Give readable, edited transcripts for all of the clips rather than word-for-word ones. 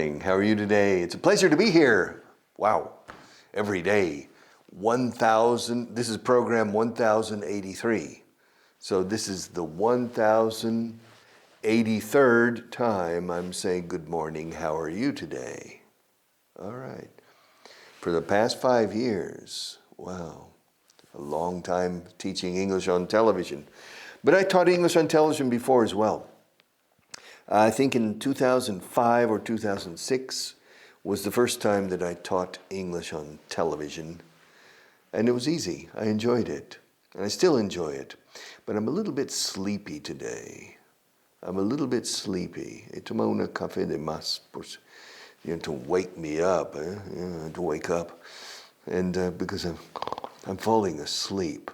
morning. How are you today? It's a pleasure to be here. Wow. Every day. 1,000. This is program 1083. So this is the 1083rd time I'm saying good morning. How are you today? All right. For the past 5 years. Wow. A long time teaching English on television. But I taught English on television before as well. I think in 2005 or 2006 was the first time that I taught English on television. And it was easy. I enjoyed it. And I still enjoy it. But I'm a little bit sleepy today. I'm a little bit sleepy. He tomado una café de más to wake me up. To wake up. And because I'm falling asleep.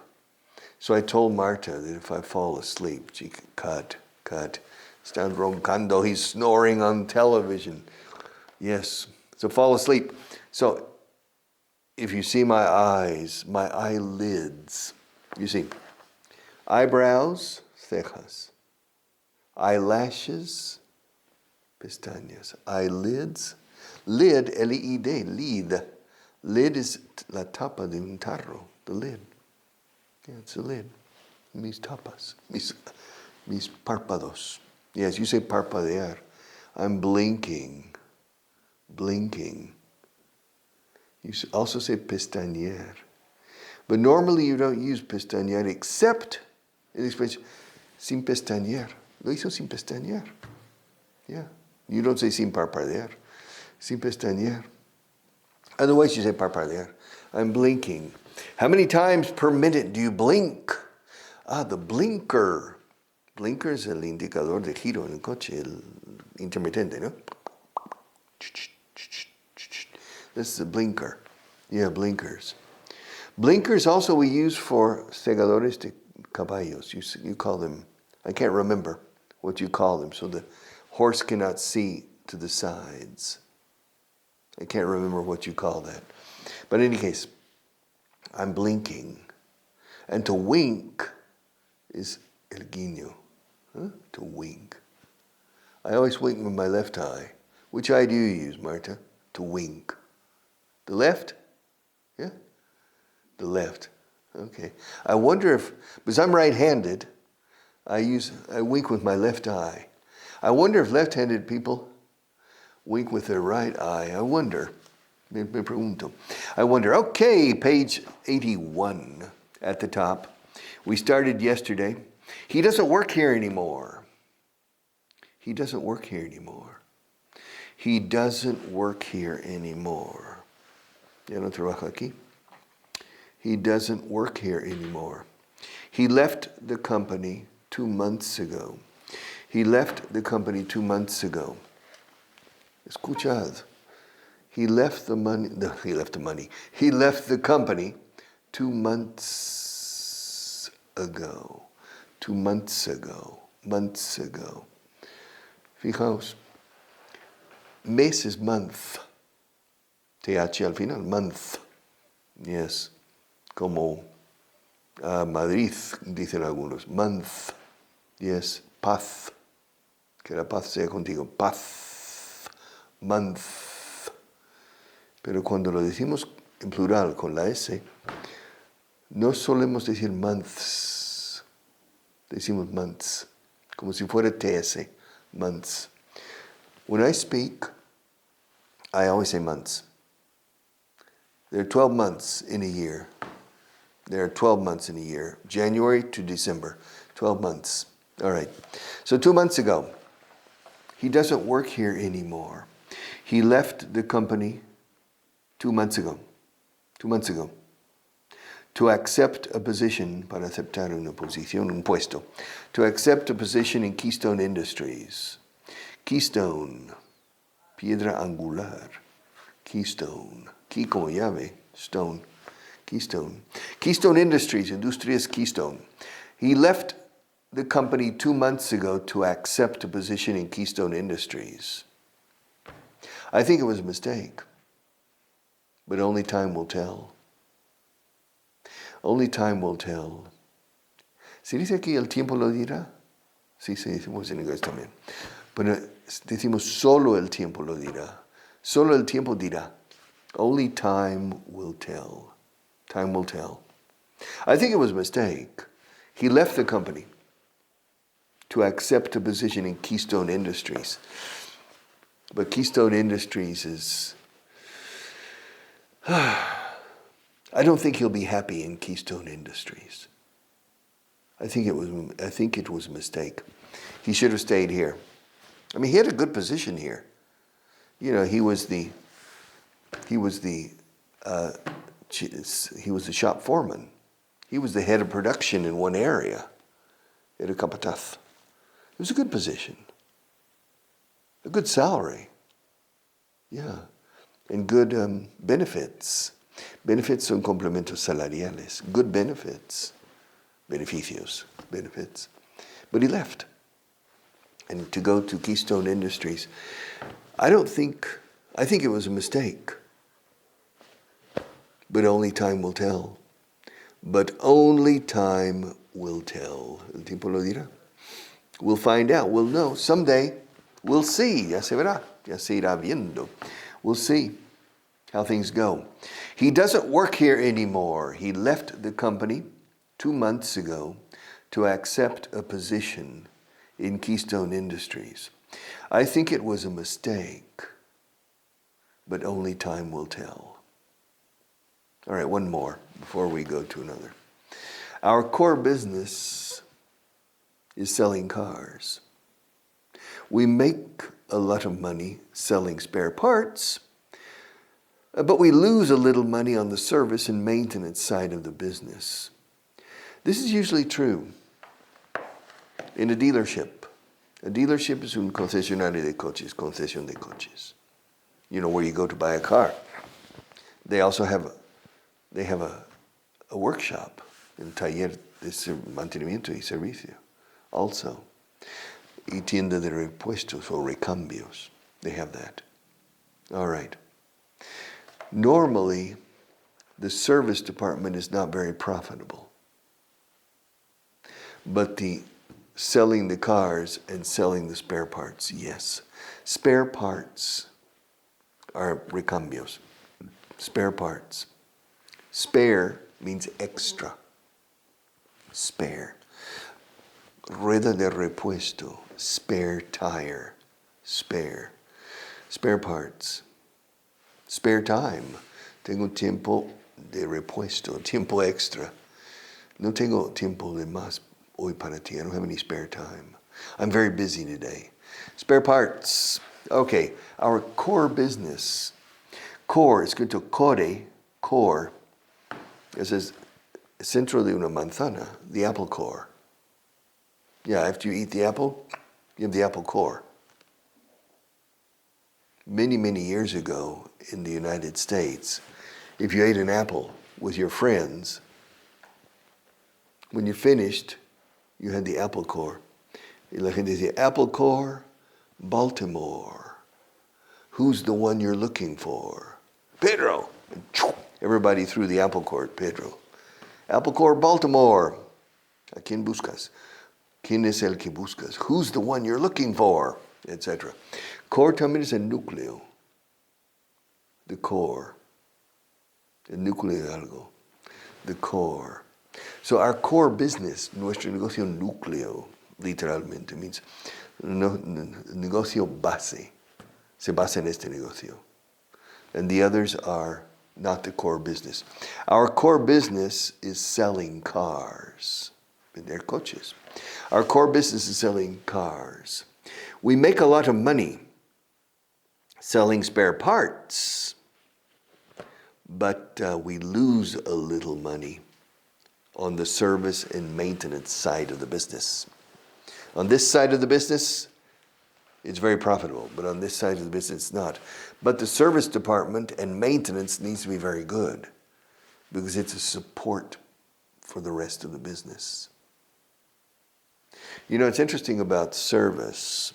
So I told Marta that if I fall asleep, she could cut. Están roncando, he's snoring on television. Yes, so fall asleep. So if you see my eyes, my eyelids, you see, eyebrows, cejas, eyelashes, pestañas, eyelids, lid, L-I-D, lid. Lid is la tapa de un tarro, the lid. Yeah, it's a lid. Mis tapas, mis párpados. Yes, you say parpadear. I'm blinking. You also say pestañear. But normally you don't use pestañear except in the expression sin pestañear. Lo hizo sin pestañear. Yeah. You don't say sin parpadear. Sin pestañear. Otherwise you say parpadear. I'm blinking. How many times per minute do you blink? The blinker. Blinker es el indicador de giro en el coche, el intermitente, ¿no? This is a blinker. Yeah, blinkers. Blinkers also we use for segadores de caballos. You call them, I can't remember what you call them, so the horse cannot see to the sides. I can't remember what you call that. But in any case, I'm blinking. And to wink is el guiño. To wink. I always wink with my left eye. Which eye do you use, Marta? To wink. The left? Yeah? The left. Okay. I wonder if, because I'm right-handed, I wink with my left eye. I wonder if left-handed people wink with their right eye. I wonder. Me pregunto. I wonder. Okay, page 81 at the top. We started yesterday. He doesn't work here anymore. Ya no trabaja aquí. He doesn't work here anymore. He left the company 2 months ago. Escuchad. He left the company 2 months ago. 2 months ago. Fijaos. Mes is month. TH al final, month. Yes. Como Madrid, dicen algunos. Month. Yes. Paz. Que la paz sea contigo. Paz. Month. Pero cuando lo decimos en plural con la S, no solemos decir months. Decimos months. Como si fuera TS. Months. When I speak, I always say months. There are 12 months in a year. January to December. 12 months. All right. So 2 months ago, he doesn't work here anymore. He left the company 2 months ago. To accept a position, para aceptar una posición, un puesto. To accept a position in Keystone Industries. Keystone, piedra angular. Keystone, key como llave, stone. Keystone. Keystone Industries, Industrias Keystone. He left the company 2 months ago to accept a position in Keystone Industries. I think it was a mistake, but only time will tell. Only time will tell. ¿Se dice aquí el tiempo lo dirá? Sí, se dice en inglés también. Pero decimos solo el tiempo lo dirá. Solo el tiempo dirá. Only time will tell. Time will tell. I think it was a mistake. He left the company to accept a position in Keystone Industries. But Keystone Industries is... I don't think he'll be happy in Keystone Industries. I think it was a mistake. He should have stayed here. I mean, he had a good position here. You know, he was the shop foreman. He was the head of production in one area. Era capataz. It was a good position. A good salary. Yeah. And good benefits. Benefits son complementos salariales. Good benefits. Beneficios. Benefits. But he left. And to go to Keystone Industries, I think it was a mistake. But only time will tell. But only time will tell. El tiempo lo dirá. We'll find out. We'll know. Someday, we'll see. Ya se verá. Ya se irá viendo. We'll see how things go. He doesn't work here anymore. He left the company 2 months ago to accept a position in Keystone Industries. I think it was a mistake, but only time will tell. All right, one more before we go to another. Our core business is selling cars. We make a lot of money selling spare parts, but we lose a little money on the service and maintenance side of the business. This is usually true in a dealership. A dealership is un concesionario de coches, concesión de coches. You know, where you go to buy a car. They also have a workshop, un taller de mantenimiento y servicio also. Y tienda de repuestos o recambios. They have that. All right. Normally, the service department is not very profitable. But the selling the cars and selling the spare parts, yes. Spare parts are recambios. Spare parts. Spare means extra. Spare. Rueda de repuesto. Spare tire. Spare. Spare parts. Spare time. Tengo tiempo de repuesto, tiempo extra. No tengo tiempo de más hoy para ti. I don't have any spare time. I'm very busy today. Spare parts. Okay, our core business. Core, escrito core. It says centro de una manzana, the apple core. Yeah, after you eat the apple, you have the apple core. Many, many years ago in the United States, if you ate an apple with your friends, when you finished, you had the apple core. Y la gente decía, apple core, Baltimore. Who's the one you're looking for? Pedro. Everybody threw the apple core at Pedro. Apple core, Baltimore. ¿A quién buscas? ¿Quién es el que buscas? Who's the one you're looking for? Etc. Core también es el núcleo. The core. El núcleo de algo. The core. So our core business, nuestro negocio núcleo, literalmente, means negocio base. Se basa en este negocio. And the others are not the core business. Our core business is selling cars. Vender coches. Our core business is selling cars. We make a lot of money selling spare parts, but we lose a little money on the service and maintenance side of the business. On this side of the business, it's very profitable, but on this side of the business, it's not. But the service department and maintenance needs to be very good because it's a support for the rest of the business. You know, it's interesting about service,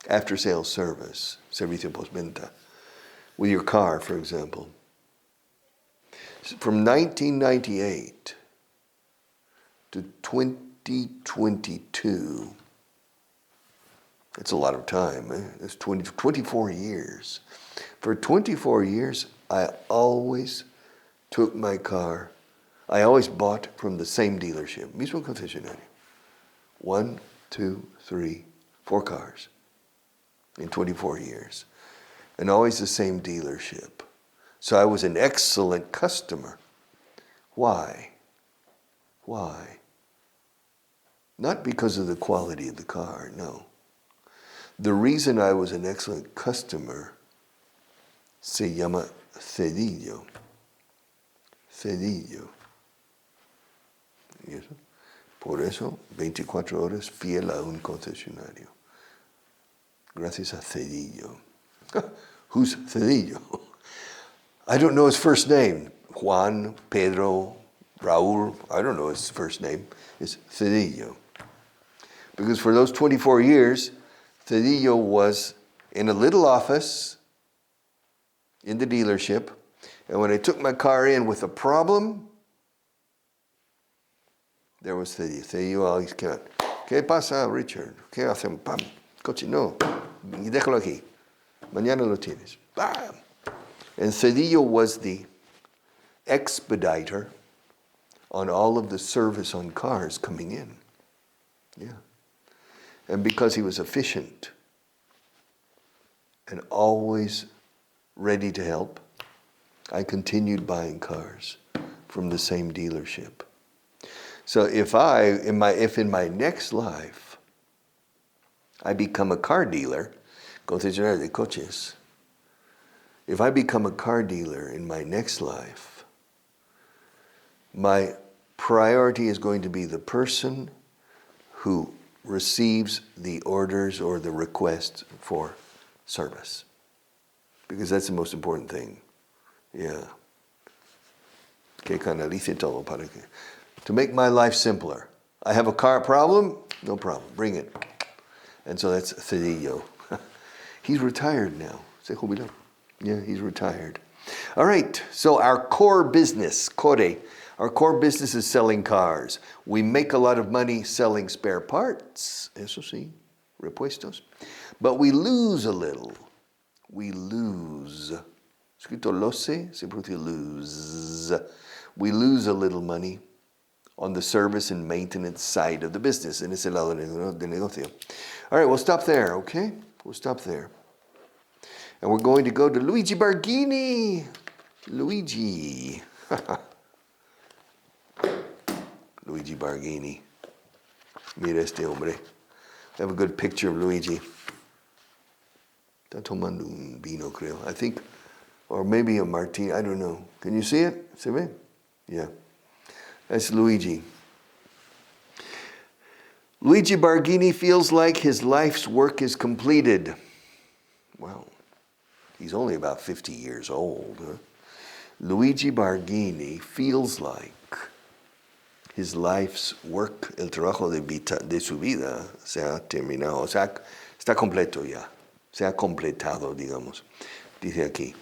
after-sales service, servicio postventa, with your car, for example. From 1998 to 2022, It's a lot of time. It's 24 years. For 24 years, I always took my car. I always bought from the same dealership. Mismo concesionario. 1, 2, 3, 4 cars in 24 years. And always the same dealership. So I was an excellent customer. Why? Why? Not because of the quality of the car, no. The reason I was an excellent customer se llama cedillo. Cedillo. ¿Y eso? Por eso, 24 horas fiel a un concesionario. Gracias a Cedillo. Who's Cedillo? I don't know his first name. Juan, Pedro, Raúl, I don't know his first name. It's Cedillo. Because for those 24 years, Cedillo was in a little office in the dealership, and when I took my car in with a problem, there was Cedillo. Cedillo always came out. ¿Qué pasa, Richard? ¿Qué hacen? Pam. Coche, no. Y déjalo aquí. Mañana lo tienes. Bam. And Cedillo was the expediter on all of the service on cars coming in. Yeah. And because he was efficient and always ready to help, I continued buying cars from the same dealership. So if in my next life I become a car dealer, concesionario de coches, if I become a car dealer in my next life, my priority is going to be the person who receives the orders or the request for service. Because that's the most important thing. Yeah. Que canalice todo para que. To make my life simpler. I have a car problem? No problem. Bring it. And so that's Cedillo. He's retired now. Se jubiló. Yeah, he's retired. All right. So our core business, core, our core business is selling cars. We make a lot of money selling spare parts. Eso sí, repuestos. But we lose a little. We lose. Escrito lose, se pronuncia lose. We lose a little money on the service and maintenance side of the business. En ese lado de negocio. All right, we'll stop there, okay? We'll stop there. And we're going to go to Luigi Barghini. Luigi. Luigi Barghini. Mira este hombre. I have a good picture of Luigi. Está tomando un vino, creo. I think, or maybe a martini, I don't know. Can you see it? ¿Se ve? Yeah. That's Luigi. Luigi Barghini feels like his life's work is completed. Well, he's only about 50 years old. Huh? Luigi Barghini feels like his life's work, el trabajo de su vida, se ha terminado. O sea, está completo ya. Se ha completado, digamos. Dice aquí.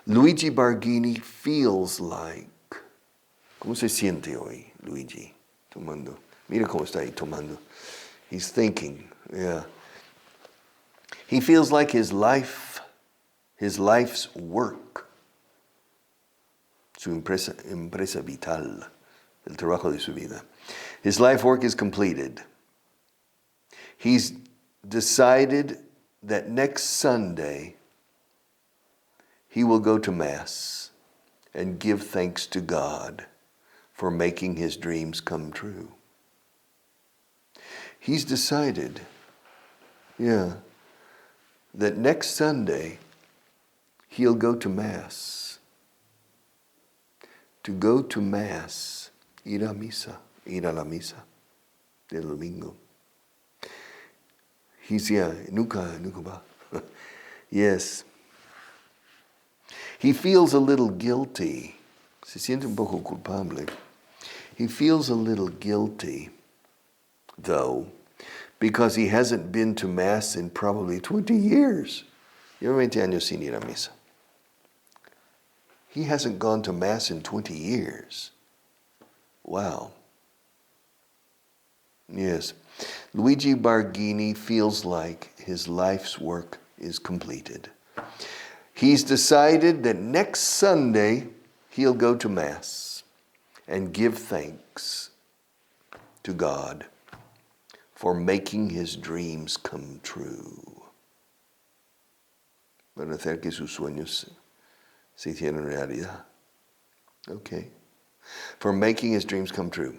Luigi Barghini feels like. ¿Cómo se siente hoy, Luigi? Tomando. Mira cómo está ahí tomando. He's thinking. Yeah. He feels like his life's work, su empresa vital, el trabajo de su vida. His life work is completed. He's decided that next Sunday he will go to Mass and give thanks to God for making his dreams come true. He's decided, that next Sunday he'll go to Mass. To go to Mass, ir a la misa del domingo. He's, nunca va. Yes. He feels a little guilty. Se siente un poco culpable. He feels a little guilty, though, because he hasn't been to Mass in probably 20 years. Lleva 20 años sin ir a misa. He hasn't gone to Mass in 20 years. Wow. Yes. Luigi Barghini feels like his life's work is completed. He's decided that next Sunday he'll go to Mass and give thanks to God for making his dreams come true. Para hacer que sus sueños se hicieran realidad. Okay. For making his dreams come true.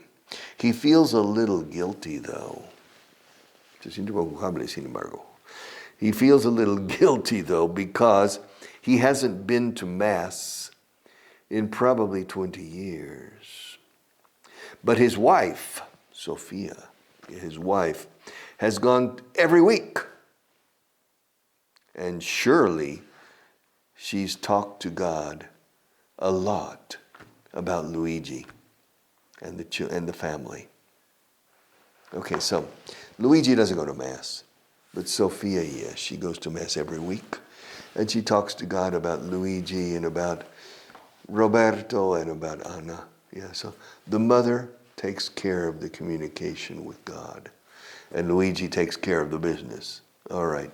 He feels a little guilty, though. Se siente un poco culpable, sin embargo. He feels a little guilty, though, because he hasn't been to Mass in probably 20 years. But his wife, Sophia, his wife, has gone every week. And surely she's talked to God a lot about Luigi and the family. Okay, so Luigi doesn't go to Mass, but Sophia, yes, she goes to Mass every week. And she talks to God about Luigi and about Roberto and about Anna. Yeah, so the mother takes care of the communication with God. And Luigi takes care of the business. All right.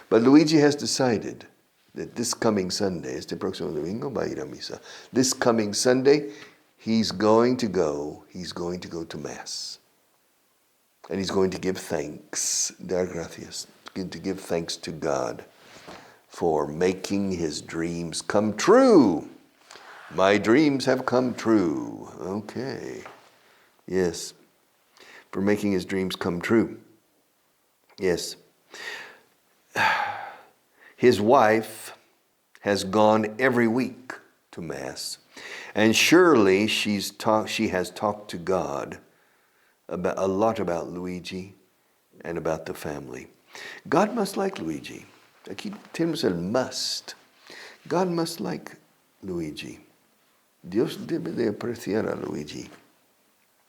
But Luigi has decided that this coming Sunday, este próximo domingo va a ir a misa. This coming Sunday, he's going to go to Mass. And he's going to give thanks, dar gracias, to give thanks to God for making his dreams come true. My dreams have come true. Okay. Yes. For making his dreams come true. Yes. His wife has gone every week to Mass, and surely she has talked to God a lot about Luigi and about the family. God must like Luigi. Aquí tenemos el must. God must like Luigi. Dios debe de apreciar a Luigi.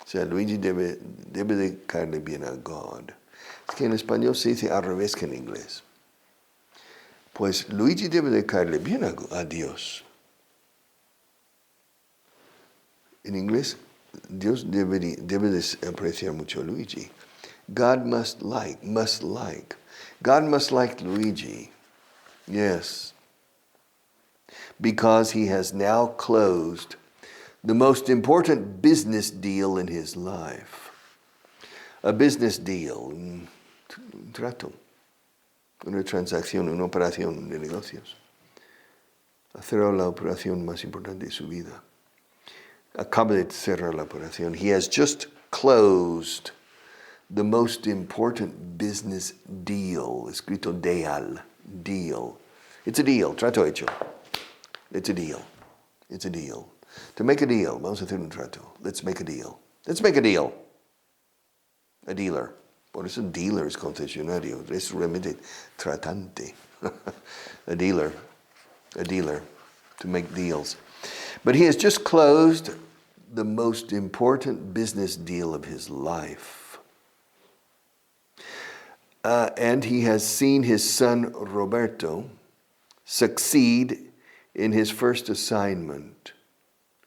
O sea, Luigi debe de caerle bien a God. Es que en español se dice al revés que en inglés. Pues Luigi debe de caerle bien a Dios. En inglés, Dios debe de apreciar mucho a Luigi. God must like. God must like Luigi. Yes. Because he has now closed the most important business deal in his life. A business deal, un trato, una transacción, una operación de negocios. Ha cerrado la operación más importante de su vida. Acaba de cerrar la operación. He has just closed the most important business deal. Escrito deal. It's a deal, trato hecho. It's a deal. To make a deal, vamos a hacer un trato. Let's make a deal. A dealer. Por eso dealer es concesionario. Es realmente tratante. A dealer. To make deals. But he has just closed the most important business deal of his life. And he has seen his son Roberto succeed in his first assignment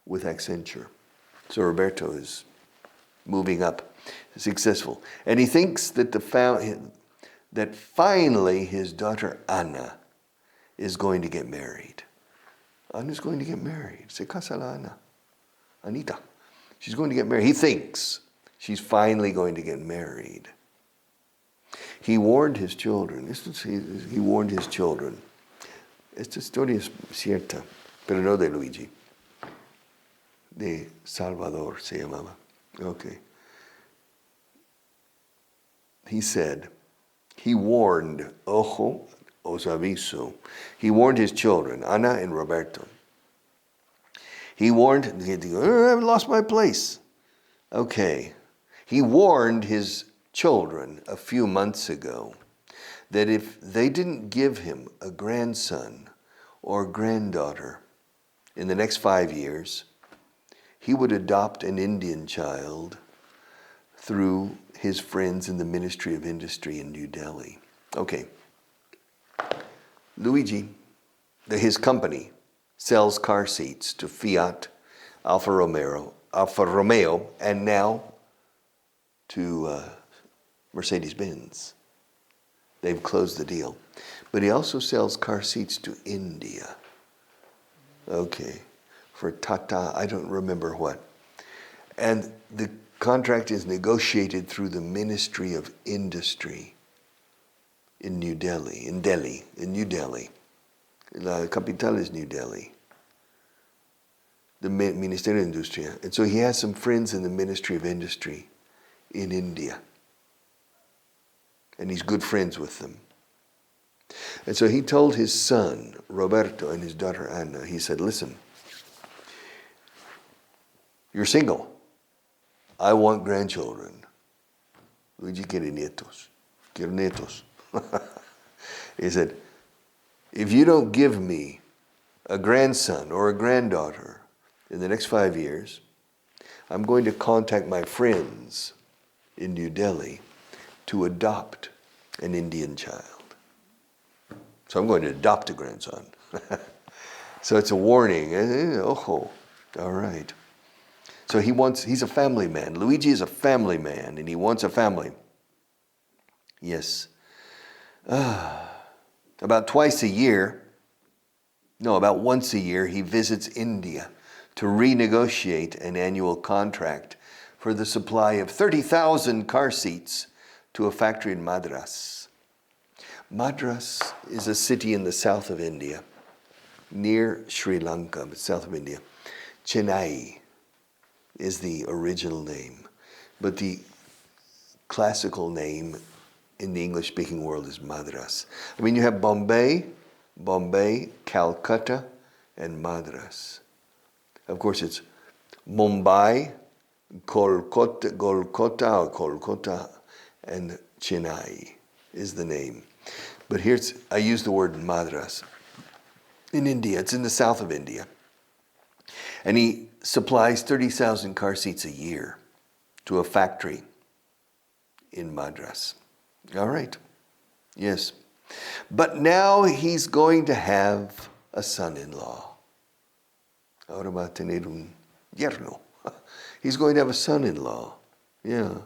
with Accenture. So Roberto is moving up, successful. And he thinks that that finally his daughter Ana is going to get married. Ana's going to get married. Se casa la Ana. Anita. She's going to get married. He thinks she's finally going to get married. He warned his children. He warned his children. Esta historia es cierta, pero no de Luigi. De Salvador se llamaba. Okay. He said, he warned, ojo, os aviso. He warned his children, Ana and Roberto. He warned, I've lost my place. Okay. He warned his children a few months ago that if they didn't give him a grandson or granddaughter in the next 5 years, he would adopt an Indian child through his friends in the Ministry of Industry in New Delhi. Okay. Luigi, his company, sells car seats to Fiat, Alfa Romeo, and now to Mercedes-Benz. They've closed the deal. But he also sells car seats to India. Okay, for Tata, I don't remember what. And the contract is negotiated through the Ministry of Industry in New Delhi. La capital is New Delhi. The Ministerio de Industria. And so he has some friends in the Ministry of Industry in India. And he's good friends with them. And so he told his son, Roberto, and his daughter, Anna, he said, listen, you're single. I want grandchildren. Luigi quiere nietos. Quiero nietos. He said, if you don't give me a grandson or a granddaughter in the next 5 years, I'm going to contact my friends in New Delhi to adopt an Indian child. So I'm going to adopt a grandson. So it's a warning. Oh, all right. So he's a family man. Luigi is a family man, and he wants a family. Yes. About once a year, he visits India to renegotiate an annual contract for the supply of 30,000 car seats to a factory in Madras. Madras is a city in the south of India, near Sri Lanka, but south of India. Chennai is the original name, but the classical name in the English-speaking world is Madras. I mean, you have Bombay, Calcutta, and Madras. Of course, it's Mumbai, Kolkata, and Chennai is the name. But I use the word Madras. In India, it's in the south of India. And he supplies 30,000 car seats a year to a factory in Madras. All right. Yes. But now he's going to have a son-in-law. Ahora va a tener un yerno. He's going to have a son-in-law. Yeah.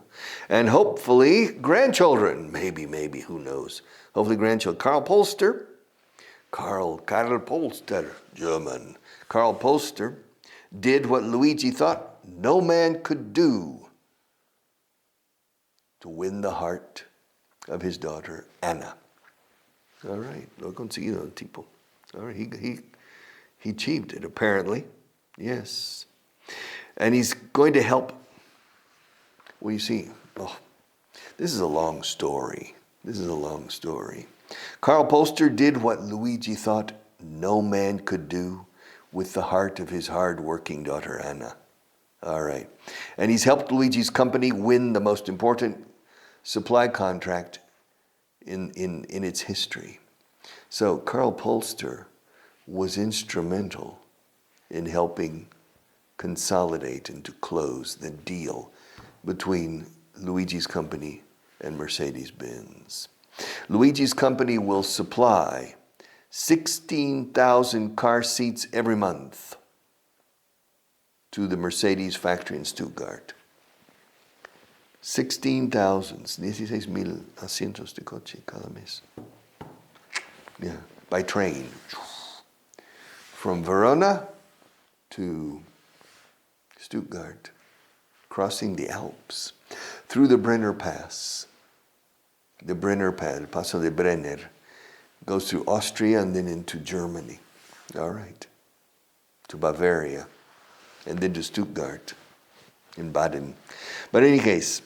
And hopefully grandchildren. Maybe, who knows. Hopefully grandchildren. Karl Polster, German. Karl Polster did what Luigi thought no man could do to win the heart of his daughter, Anna. All right. Lo conseguido el tipo. All right. He achieved it, apparently. Yes. And he's going to help. Well, you see, this is a long story. Karl Polster did what Luigi thought no man could do with the heart of his hard-working daughter, Anna. All right. And he's helped Luigi's company win the most important supply contract in its history. So Karl Polster was instrumental in helping consolidate and to close the deal between Luigi's company and Mercedes-Benz. Luigi's company will supply 16,000 car seats every month to the Mercedes factory in Stuttgart. 16,000 asientos de coche cada mes. Yeah, by train. From Verona to Stuttgart, crossing the Alps, through the Brenner Pass. The Brenner Pass, Paso de Brenner, goes through Austria and then into Germany. All right. To Bavaria, and then to Stuttgart in Baden. But in any case,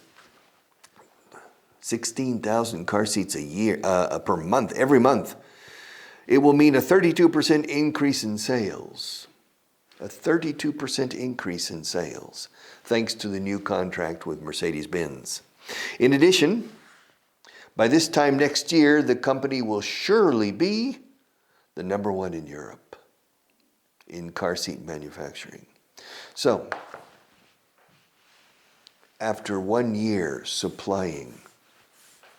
16,000 car seats a year, per month, every month. It will mean a 32% increase in sales. A 32% increase in sales, thanks to the new contract with Mercedes-Benz. In addition, by this time next year, the company will surely be the number one in Europe in car seat manufacturing. So, after 1 year supplying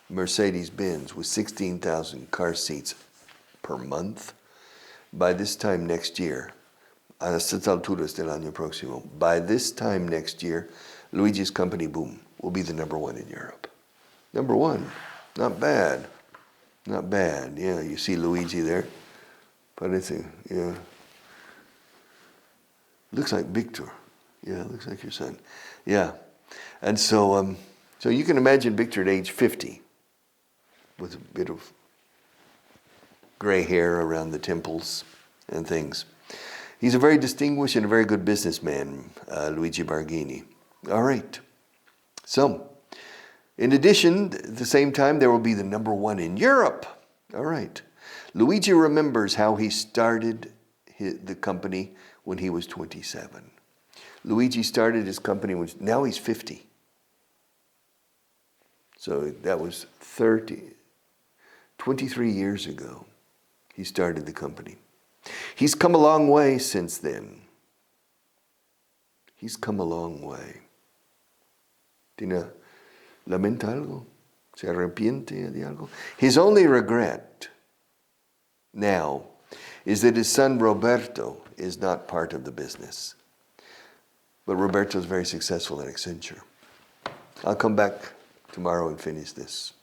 Mercedes-Benz with 16,000 car seats per month, by this time next year, a estas alturas del año próximo, by this time next year, Luigi's company, boom, will be the number one in Europe. Number one. Not bad. Not bad. Yeah, you see Luigi there. Parece, yeah. Looks like Victor. Yeah, looks like your son. Yeah. And so you can imagine Victor at age 50 with a bit of gray hair around the temples and things. He's a very distinguished and a very good businessman, Luigi Barghini. All right. So, in addition, at the same time, there will be the number one in Europe. All right. Luigi remembers how he started the company when he was 27. Luigi started his company when now he's 50. So that was 23 years ago. He started the company. He's come a long way since then. He's come a long way. ¿Lamenta algo? ¿Se arrepiente de algo? His only regret now is that his son Roberto is not part of the business. But Roberto is very successful at Accenture. I'll come back tomorrow and finish this.